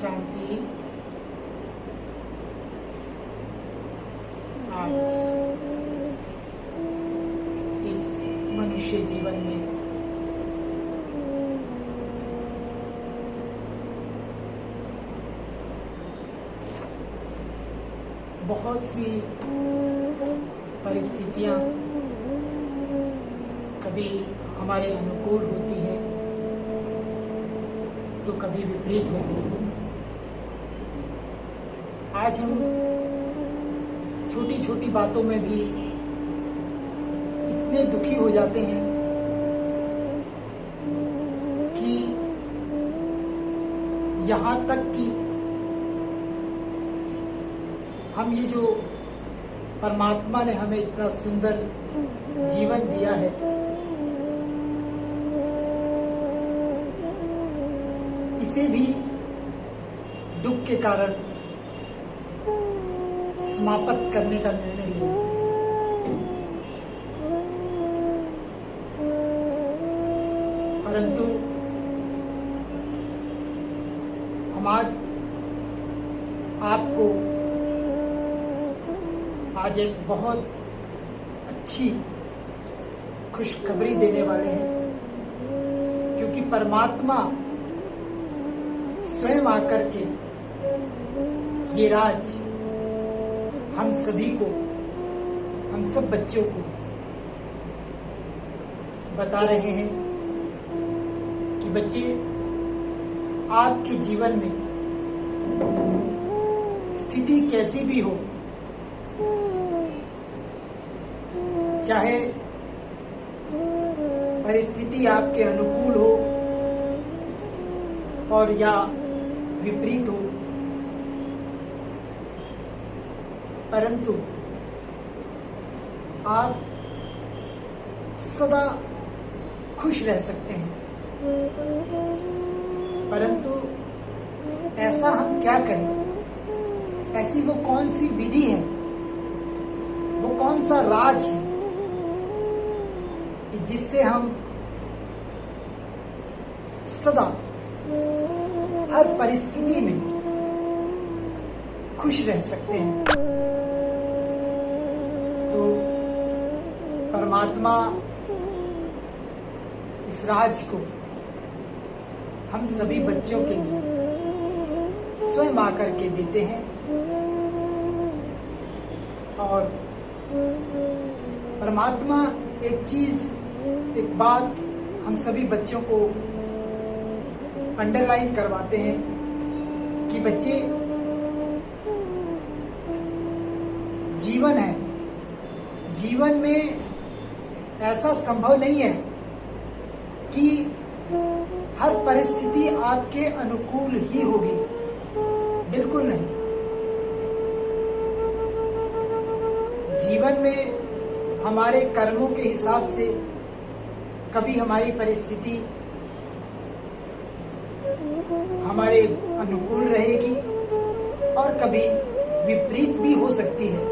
शांति। आज इस मनुष्य जीवन में बहुत सी परिस्थितियां कभी हमारे अनुकूल होती हैं तो कभी विपरीत होती है। आज हम छोटी छोटी बातों में भी इतने दुखी हो जाते हैं कि यहाँ तक कि हम ये जो परमात्मा ने हमें इतना सुंदर जीवन दिया है, इसे भी दुख के कारण समाप्त करने का निर्णय ले लेते हैं। परंतु हम आपको आज एक बहुत अच्छी खुशखबरी देने वाले हैं, क्योंकि परमात्मा स्वयं आकर के ये राज हम सभी को, हम सब बच्चों को बता रहे हैं कि बच्चे, आपके जीवन में स्थिति कैसी भी हो, चाहे परिस्थिति आपके अनुकूल हो और या विपरीत हो, परंतु आप सदा खुश रह सकते हैं। परंतु ऐसा हम क्या करें? ऐसी वो कौन सी विधि है, वो कौन सा राज है कि जिससे हम सदा हर परिस्थिति में खुश रह सकते हैं? तो परमात्मा इस राज को हम सभी बच्चों के लिए स्वयं आकर के देते हैं, और परमात्मा एक बात हम सभी बच्चों को अंडरलाइन करवाते हैं कि बच्चे, जीवन है, जीवन में ऐसा संभव नहीं है कि हर परिस्थिति आपके अनुकूल ही होगी। बिल्कुल नहीं। जीवन में हमारे कर्मों के हिसाब से कभी हमारी परिस्थिति हमारे अनुकूल रहेगी और कभी विपरीत भी हो सकती है।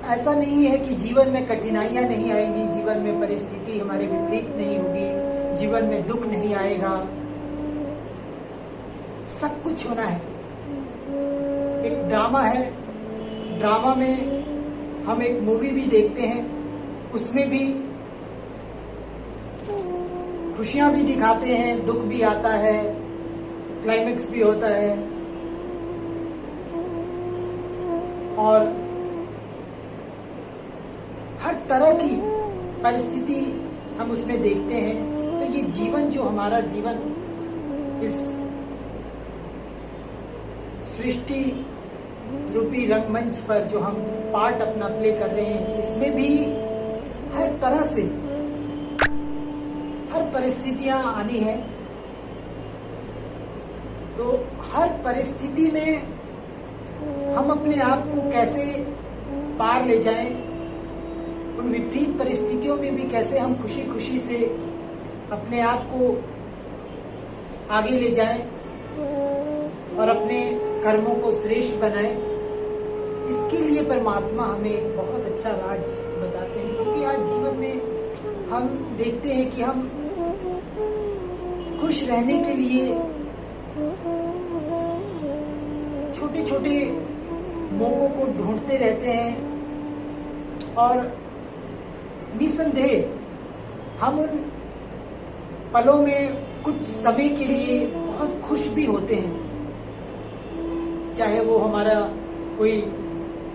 ऐसा नहीं है कि जीवन में कठिनाइयां नहीं आएंगी, जीवन में परिस्थिति हमारे विपरीत नहीं होगी, जीवन में दुख नहीं आएगा। सब कुछ होना है। एक ड्रामा है, ड्रामा में हम एक मूवी भी देखते हैं, उसमें भी खुशियां भी दिखाते हैं, दुख भी आता है, क्लाइमेक्स भी होता है, और हर तरह की परिस्थिति हम उसमें देखते हैं। तो ये जीवन, जो हमारा जीवन इस सृष्टि रूपी रंगमंच पर जो हम पार्ट अपना प्ले कर रहे हैं, इसमें भी हर तरह से हर परिस्थितियां आनी है। तो हर परिस्थिति में हम अपने आप को कैसे पार ले जाएं, उन विपरीत परिस्थितियों में भी कैसे हम खुशी खुशी से अपने आप को आगे ले जाएं और अपने कर्मों को श्रेष्ठ बनाएं, इसके लिए परमात्मा हमें एक बहुत अच्छा राज बताते हैं। क्योंकि आज जीवन में हम देखते हैं कि हम खुश रहने के लिए छोटे छोटे मौकों को ढूंढते रहते हैं और निसंदेह हम उन पलों में कुछ समय के लिए बहुत खुश भी होते हैं, चाहे वो हमारा कोई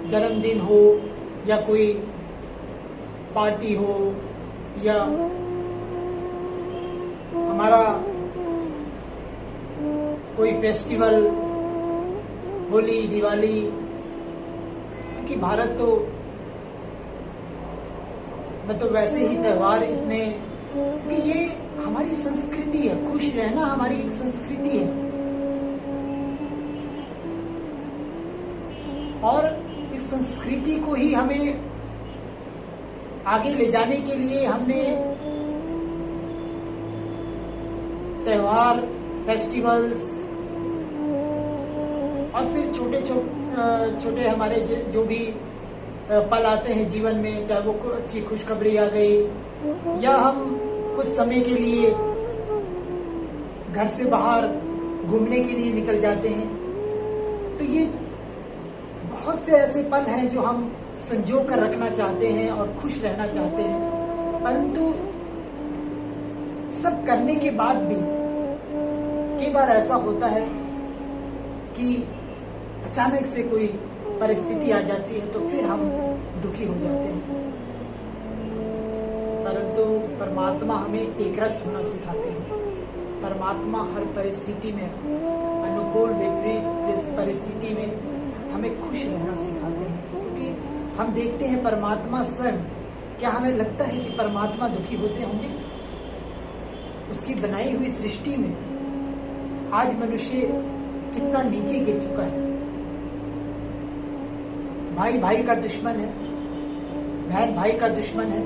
जन्मदिन हो या कोई पार्टी हो या हमारा कोई फेस्टिवल, होली, दिवाली। क्योंकि भारत तो वैसे ही त्योहार इतने, क्योंकि ये हमारी संस्कृति है, खुश रहना हमारी एक संस्कृति है। और इस संस्कृति को ही हमें आगे ले जाने के लिए हमने त्योहार, फेस्टिवल्स और फिर छोटे हमारे जो भी पल आते हैं जीवन में, चाहे वो अच्छी खुशखबरी आ गई या हम कुछ समय के लिए घर से बाहर घूमने के लिए निकल जाते हैं, तो ये बहुत से ऐसे पल हैं जो हम संजो कर रखना चाहते हैं और खुश रहना चाहते हैं। परंतु सब करने के बाद भी कई बार ऐसा होता है कि अचानक से कोई परिस्थिति आ जाती है तो फिर हम दुखी हो जाते हैं। परंतु परमात्मा हमें एक रस होना सिखाते हैं। परमात्मा हर परिस्थिति में, अनुकूल विपरीत परिस्थिति में हमें खुश रहना सिखाते हैं। क्योंकि हम देखते हैं परमात्मा स्वयं, क्या हमें लगता है कि परमात्मा दुखी होते होंगे? उसकी बनाई हुई सृष्टि में आज मनुष्य कितना नीचे गिर चुका है। भाई भाई का दुश्मन है, बहन भाई का दुश्मन है,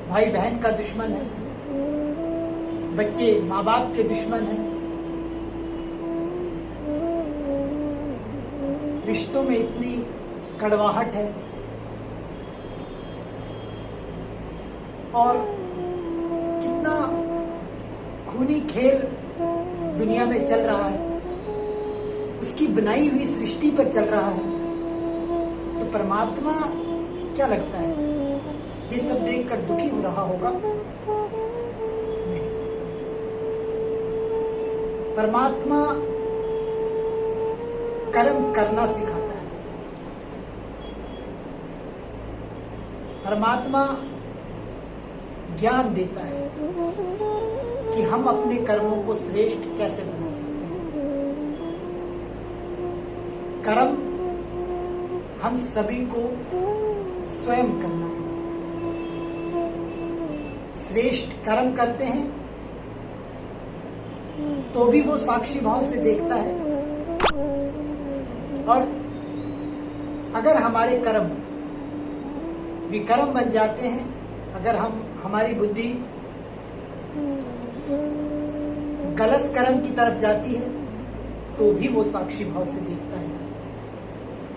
भाई बहन का दुश्मन है, बच्चे माँ बाप के दुश्मन हैं, रिश्तों में इतनी कड़वाहट है और कितना खूनी खेल दुनिया में चल रहा है, उसकी बनाई हुई सृष्टि पर चल रहा है। तो परमात्मा क्या लगता है, ये सब देखकर दुखी हो रहा होगा? नहीं। परमात्मा कर्म करना सिखाता है। परमात्मा ज्ञान देता है कि हम अपने कर्मों को श्रेष्ठ कैसे बना सकते हैं। कर्म हम सभी को स्वयं करना है। श्रेष्ठ कर्म करते हैं तो भी वो साक्षी भाव से देखता है, और अगर हमारे कर्म विकर्म बन जाते हैं, अगर हमारी बुद्धि गलत कर्म की तरफ जाती है, तो भी वो साक्षी भाव से देखता है,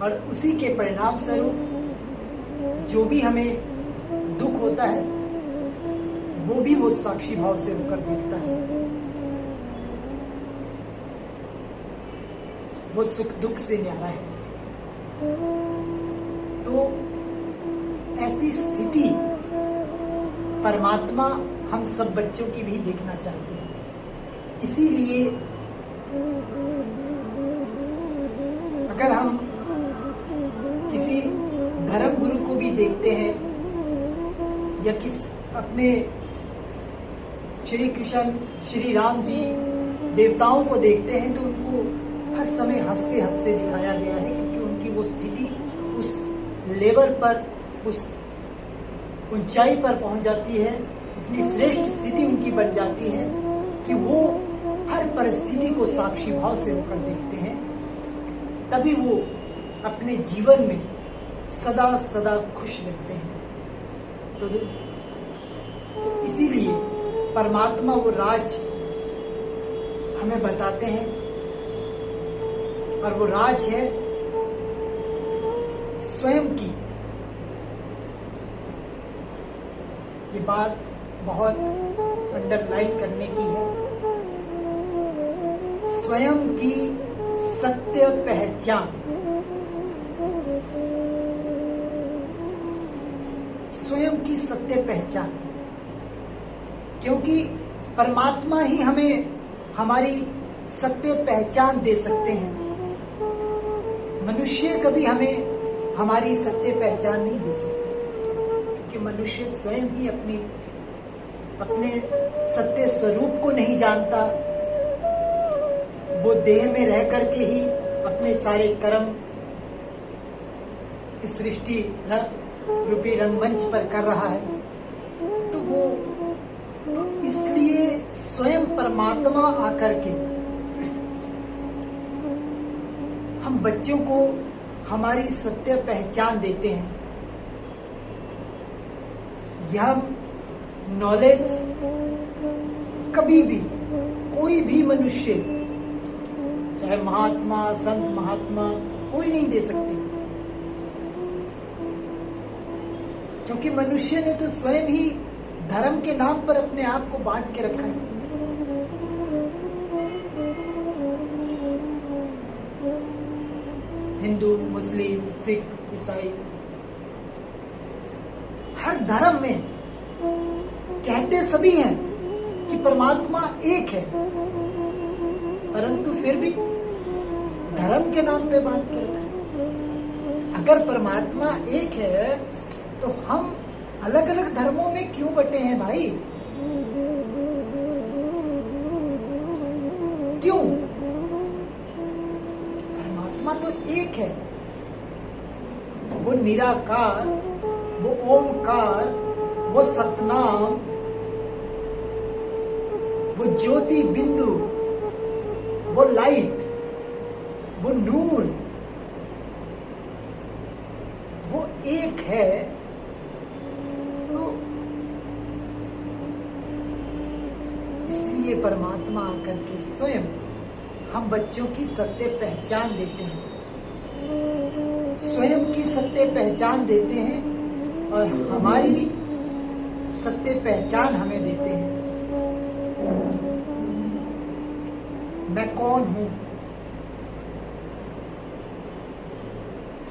और उसी के परिणाम स्वरूप जो भी हमें दुख होता है वो भी वो साक्षी भाव से होकर देखता है। वो सुख दुख से न्यारा है। तो ऐसी स्थिति परमात्मा हम सब बच्चों की भी देखना चाहते हैं। इसीलिए अगर हम किसी धर्म गुरु को भी देखते हैं या अपने श्री कृष्ण, श्री राम जी, देवताओं को देखते हैं, तो उनको हर समय हंसते हंसते दिखाया गया है, क्योंकि उनकी वो स्थिति उस लेवल पर, उस ऊंचाई पर पहुंच जाती है, इतनी श्रेष्ठ स्थिति उनकी बन जाती है कि वो हर परिस्थिति को साक्षी भाव से होकर देखते हैं। तभी वो अपने जीवन में सदा सदा खुश रहते हैं। तो इसीलिए परमात्मा वो राज हमें बताते हैं, और वो राज है स्वयं की। ये बात बहुत अंडरलाइन करने की है। स्वयं की सत्य पहचान। स्वयं की सत्य पहचान, क्योंकि परमात्मा ही हमें हमारी सत्य पहचान दे सकते हैं। मनुष्य कभी हमें हमारी सत्य पहचान नहीं दे सकते, क्योंकि मनुष्य स्वयं ही अपने सत्य स्वरूप को नहीं जानता। वो देह में रह करके ही अपने सारे कर्म इस सृष्टि रूपी रंगमंच पर कर रहा है। तो इसलिए स्वयं परमात्मा आकर के हम बच्चों को हमारी सत्य पहचान देते हैं। यह नॉलेज कभी भी कोई भी मनुष्य, चाहे महात्मा, संत महात्मा, कोई नहीं दे सकते, क्योंकि मनुष्य ने तो स्वयं ही धर्म के नाम पर अपने आप को बांट के रखा है। हिंदू, मुस्लिम, सिख, ईसाई, हर धर्म में कहते सभी हैं कि परमात्मा एक है, परंतु फिर भी धर्म के नाम पे बांट के रखा है। अगर परमात्मा एक है तो हम अलग अलग धर्मों में क्यों बटे हैं भाई? क्यों? परमात्मा तो एक है। वो निराकार, वो ओमकार, वो सतनाम, वो ज्योति बिंदु, वो लाइट, वो नूर, वो एक है। तो इसलिए परमात्मा आकर के स्वयं हम बच्चों की सत्य पहचान देते हैं, स्वयं की सत्य पहचान देते हैं और हमारी सत्य पहचान हमें देते हैं। मैं कौन हूं?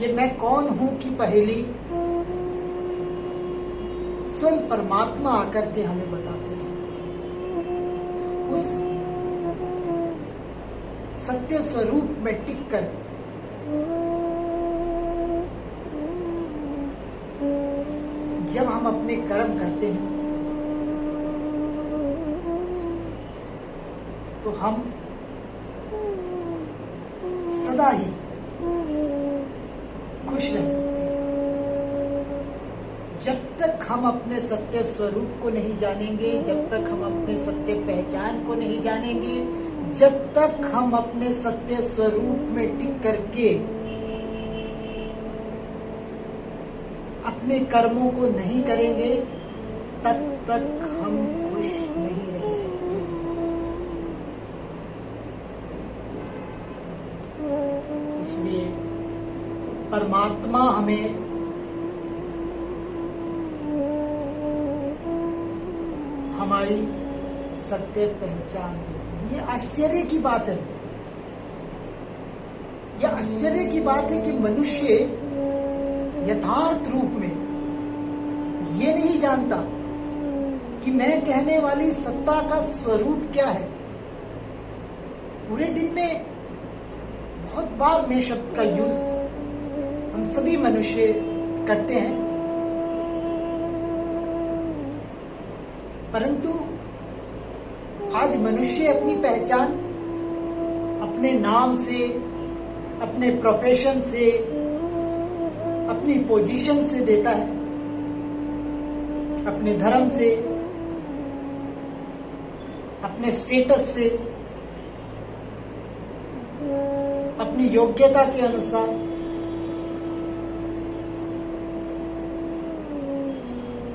ये मैं कौन हूं की पहेली स्वयं परमात्मा आकर के हमें बताते हैं। उस सत्य स्वरूप में टिक कर जब हम अपने कर्म करते हैं तो हम सदा ही खुश रह सकते हैं। जब तक हम अपने सत्य स्वरूप को नहीं जानेंगे, जब तक हम अपने सत्य पहचान को नहीं जानेंगे, जब तक हम अपने सत्य स्वरूप में टिक करके अपने कर्मों को नहीं करेंगे, तब तक हम खुश नहीं रह सकते। इसलिए परमात्मा हमें हमारी सत्य पहचान देते हैं। ये आश्चर्य की बात है। यह आश्चर्य की बात है कि मनुष्य यथार्थ रूप में ये नहीं जानता कि मैं कहने वाली सत्ता का स्वरूप क्या है। पूरे दिन में बहुत बार मैं शब्द का यूज हम सभी मनुष्य करते हैं, परंतु आज मनुष्य अपनी पहचान अपने नाम से, अपने प्रोफेशन से, अपनी पोजीशन से देता है, अपने धर्म से, अपने स्टेटस से, अपनी योग्यता के अनुसार।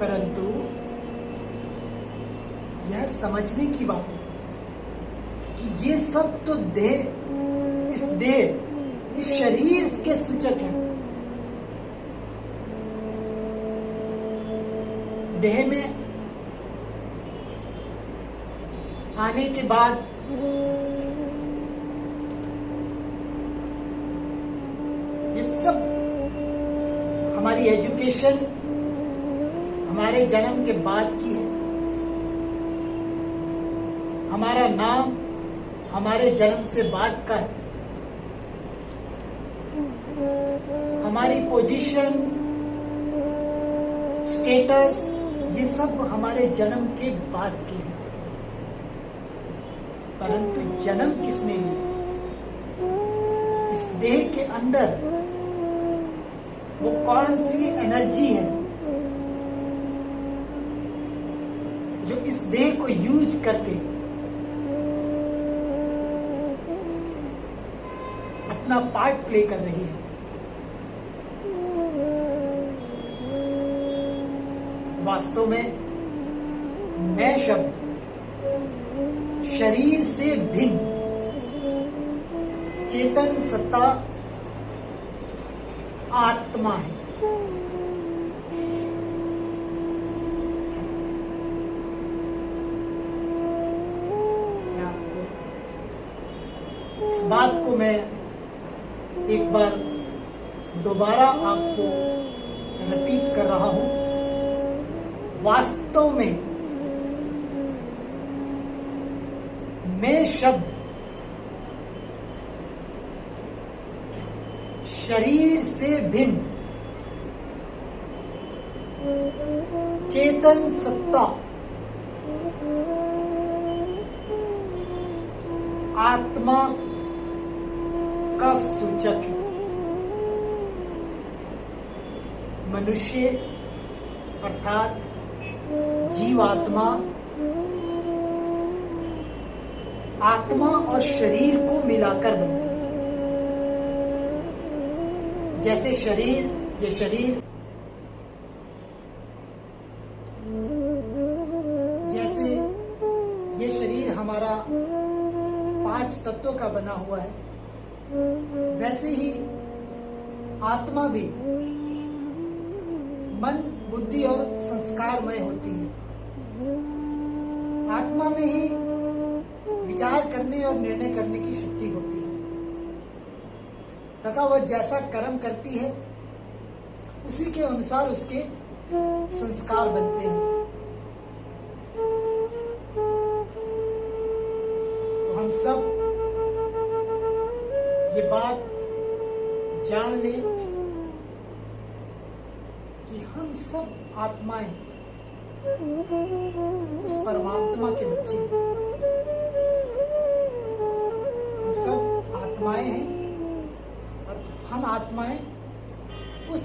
परंतु यह समझने की बात है कि ये सब तो इस शरीर के सूचक हैं। देह में आने के बाद ये सब हमारी एजुकेशन हमारे जन्म के बाद की है। हमारा नाम हमारे जन्म से बाद का है। हमारी पोजीशन, स्टेटस, ये सब हमारे जन्म के बाद के हैं। परंतु जन्म किसने लिया? इस देह के अंदर वो कौन सी एनर्जी है जो इस देह को यूज करके अपना पार्ट प्ले कर रही है? वास्तव में मैं शब्द शरीर से भिन्न चेतन सत्ता आत्मा है। इस बात को मैं एक बार दोबारा आपको रिपीट कर रहा हूं। वास्तव में मैं शब्द शरीर से भिन्न चेतन सत्ता आत्मा का सूचक है। मनुष्य अर्थात जीवात्मा आत्मा और शरीर को मिलाकर बनती है। जैसे शरीर, ये शरीर जैसे ये शरीर हमारा 5 तत्वों का बना हुआ है, वैसे ही आत्मा भी मन, बुद्धि और संस्कारमय होती है। आत्मा में ही विचार करने और निर्णय करने की शक्ति होती है तथा वह जैसा कर्म करती है उसी के अनुसार उसके संस्कार बनते हैं। तो हम सब ये बात जान लें कि हम सब आत्माएं उस परमात्मा के बच्चे हैं। हम सब आत्माएं हैं और हम आत्माएं उस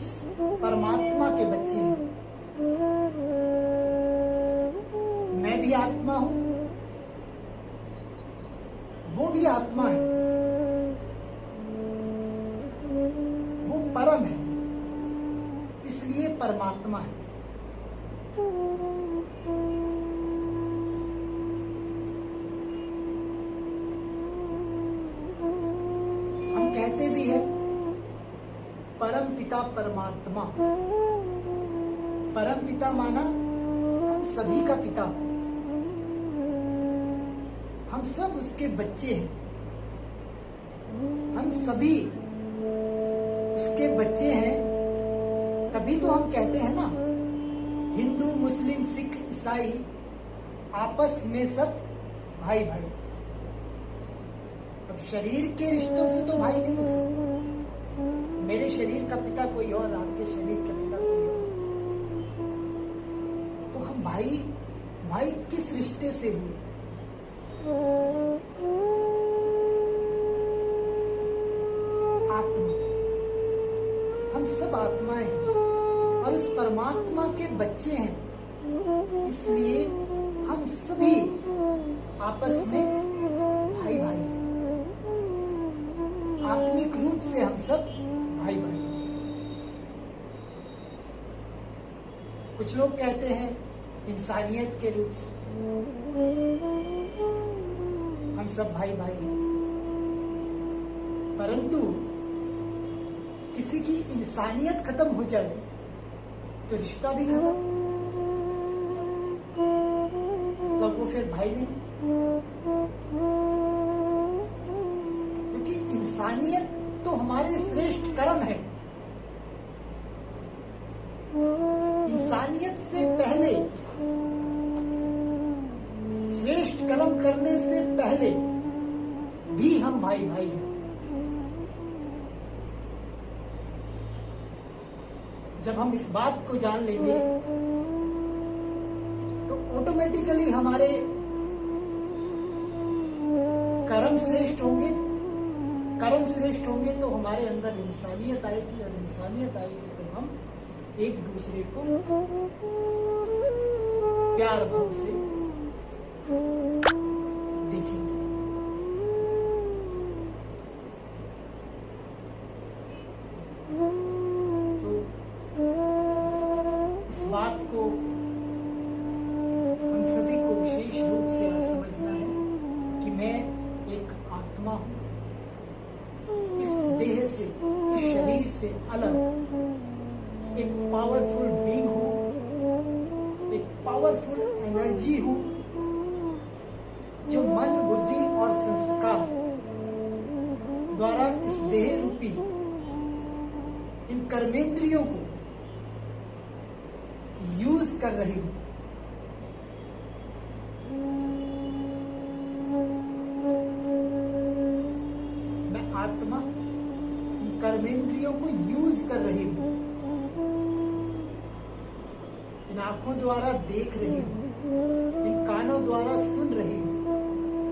परमात्मा के बच्चे हैं। मैं भी आत्मा हूं, वो भी आत्मा है, वो परम है, इसलिए परमात्मा है। हम कहते भी हैं परम पिता परमात्मा। परम पिता माना हम सभी का पिता, हम सब उसके बच्चे हैं। हम सभी उसके बच्चे हैं, तभी तो हम कहते हैं ना, हिंदू, मुस्लिम, सिख, ईसाई आपस में सब भाई भाई। अब शरीर के रिश्तों से तो भाई नहीं हो सकते। मेरे शरीर का पिता कोई और, आपके शरीर का पिता कोई और, तो हम भाई भाई किस रिश्ते से हुए? आत्मा। हम सब आत्माएं हैं और उस परमात्मा के बच्चे हैं, इसलिए हम सभी आपस में भाई भाई हैं। आत्मिक रूप से हम सब भाई भाई हैं। कुछ लोग कहते हैं इंसानियत के रूप से हम सब भाई भाई हैं, परंतु किसी की इंसानियत खत्म हो जाए तो रिश्ता भी खत्म। तो तब वो फिर भाई नहीं, क्योंकि इंसानियत तो हमारे श्रेष्ठ कर्म है। इंसानियत से पहले, श्रेष्ठ कर्म करने से पहले भी हम भाई भाई हैं। जब हम इस बात को जान लेंगे तो ऑटोमेटिकली हमारे कर्म श्रेष्ठ होंगे। कर्म श्रेष्ठ होंगे तो हमारे अंदर इंसानियत आएगी, और इंसानियत आएगी तो हम एक दूसरे को प्यार भाव से देखेंगे। तो इस बात को हम सभी को विशेष रूप से आज समझना है कि मैं एक आत्मा हूं, इस देह से, इस शरीर से अलग एक पावरफुल बीइंग हूं, एक पावरफुल एनर्जी हूं, जो मन, बुद्धि और संस्कार द्वारा इस देह रूपी इन कर्मेंद्रियों को यूज कर रही हूं। मैं आत्मा इन कर्मेंद्रियों को यूज कर रही हूं, इन आंखों द्वारा देख रही हूं, इन कानों द्वारा सुन रही हूं,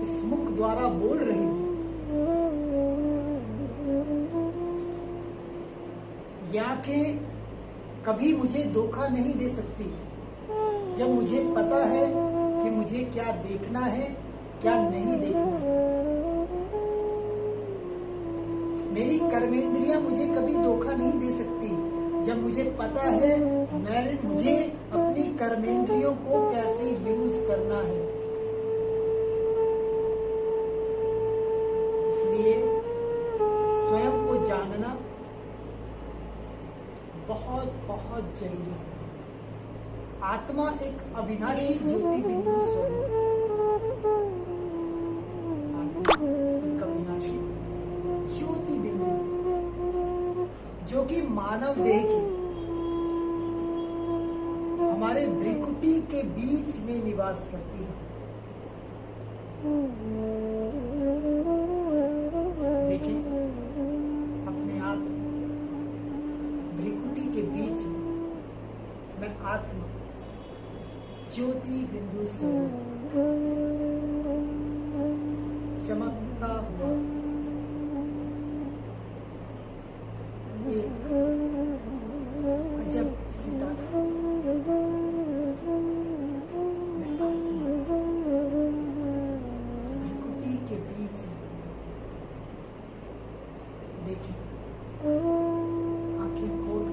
इस मुख द्वारा बोल रही हूं। ये आंखें कभी मुझे धोखा नहीं दे सकती जब मुझे पता है कि मुझे क्या देखना है, क्या नहीं देखना है। मेरी कर्मेंद्रियां मुझे कभी धोखा नहीं दे सकती जब मुझे पता है मुझे अपनी कर्मेंद्रियों को कैसे यूज करना है। इसलिए स्वयं को जानना बहुत बहुत जरूरी है। आत्मा एक अविनाशी ज्योति बिंदु स्वरूप, आत्मा एक अविनाशी ज्योति बिंदु जो कि मानव देह की हमारे भ्रिकुटी के बीच में निवास करती है। देखिए अपने आप भ्रिकुटी के बीच में मैं आत्मा ज्योति बिंदु स्वरूप चमकता हुआ एक अजब सितारा, मैं आत्मा भ्रिकुटी के बीच में। देखिए आंखें खोल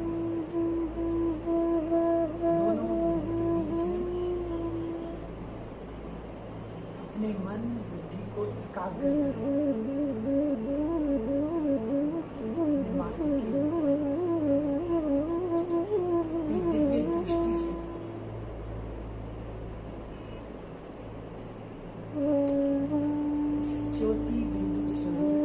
अपने मन बुद्धि को एकाग्र करें। माथे के दिव्य दृष्टि से इस ज्योति बिंदु स्वरूप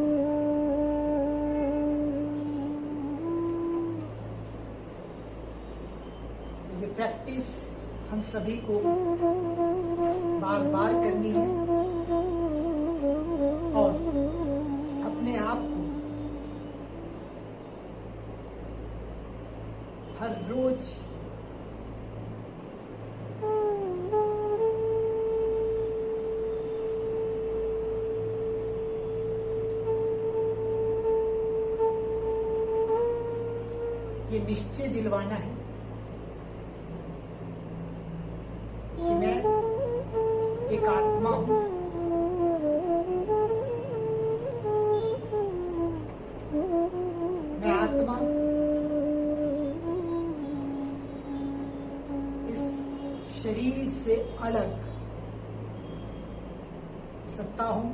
तो ये प्रैक्टिस हम सभी को बार बार करनी है और अपने आप को हर रोज ये निश्चय दिलवाना है कि मैं एक आत्मा हूं, मैं आत्मा इस शरीर से अलग सत्ता हूं।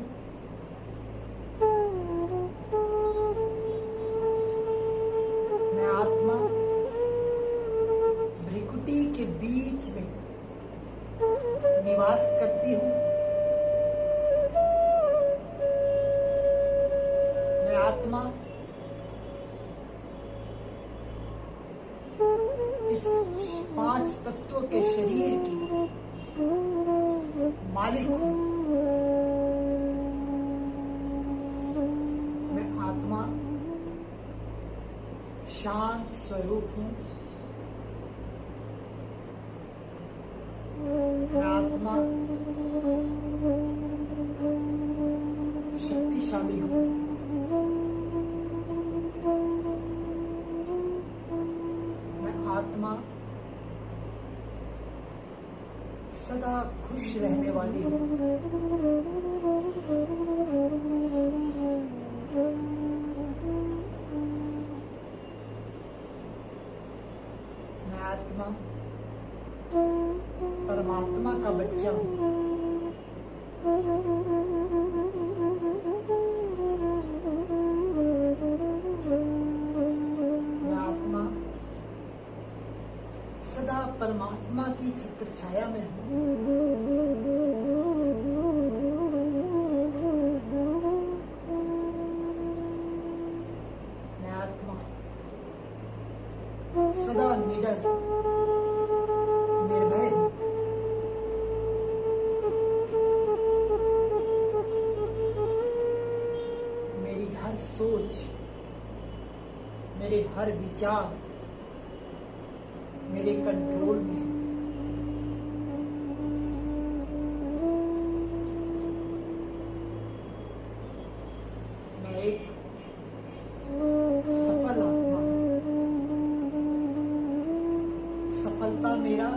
मैं आत्मा भ्रिकुटी के बीच में निवास करती हूँ। मैं आत्मा इस 5 तत्वों के शरीर की मालिक हूँ। मैं आत्मा शांत स्वरूप हूँ। मैं आत्मा शक्तिशाली हूँ। मैं आत्मा सदा खुश रहने वाली हूँ। मैं आत्मा परमात्मा का बच्चा हूँ। मैं आत्मा सदा परमात्मा की छत्र छाया में हूँ। मैं आत्मा सदा निडर निर्भय हूँ। मेरी हर सोच, मेरे हर विचार मेरे कंट्रोल में है। मैं एक सफल आत्मा हूँ। सफलता मेरा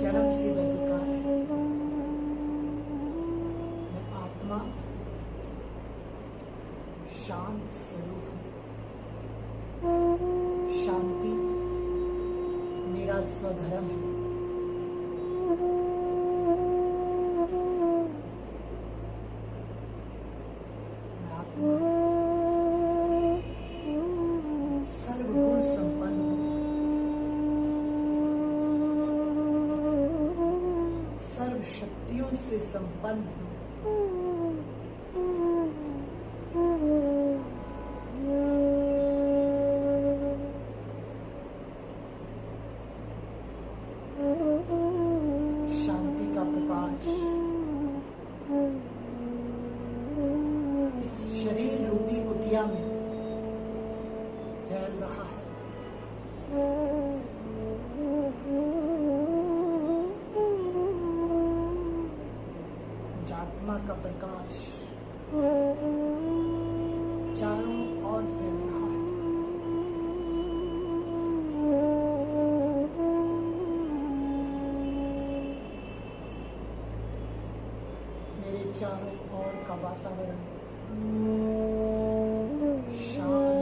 जन्म सिद्ध अधिकार है। मैं आत्मा शांत स्वरूप हूँ। शांति मेरा स्वधर्म है। मैं आत्मा सर्वगुण संपन्न हूँ। सर्व शक्तियों से संपन्न हूँ। शांति का प्रकाश इस शरीर रूपी कुटिया में फैल रहा है। आत्मा का प्रकाश चारों ओर फैल रहा है। मेरे चारों ओर का वातावरण शांत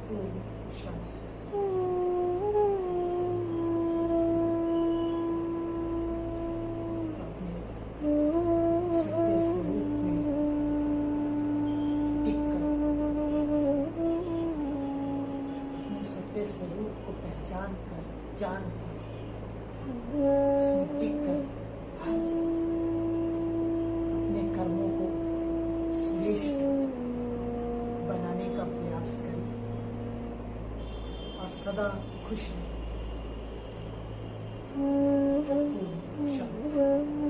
हो गया है। सत्य स्वरूप में टिककर अपने सत्य स्वरूप को पहचान कर, जान कर, उसमें टिककर अपने कर्मों को श्रेष्ठ बनाने का प्रयास करें और सदा खुश रहें। ओम शांति।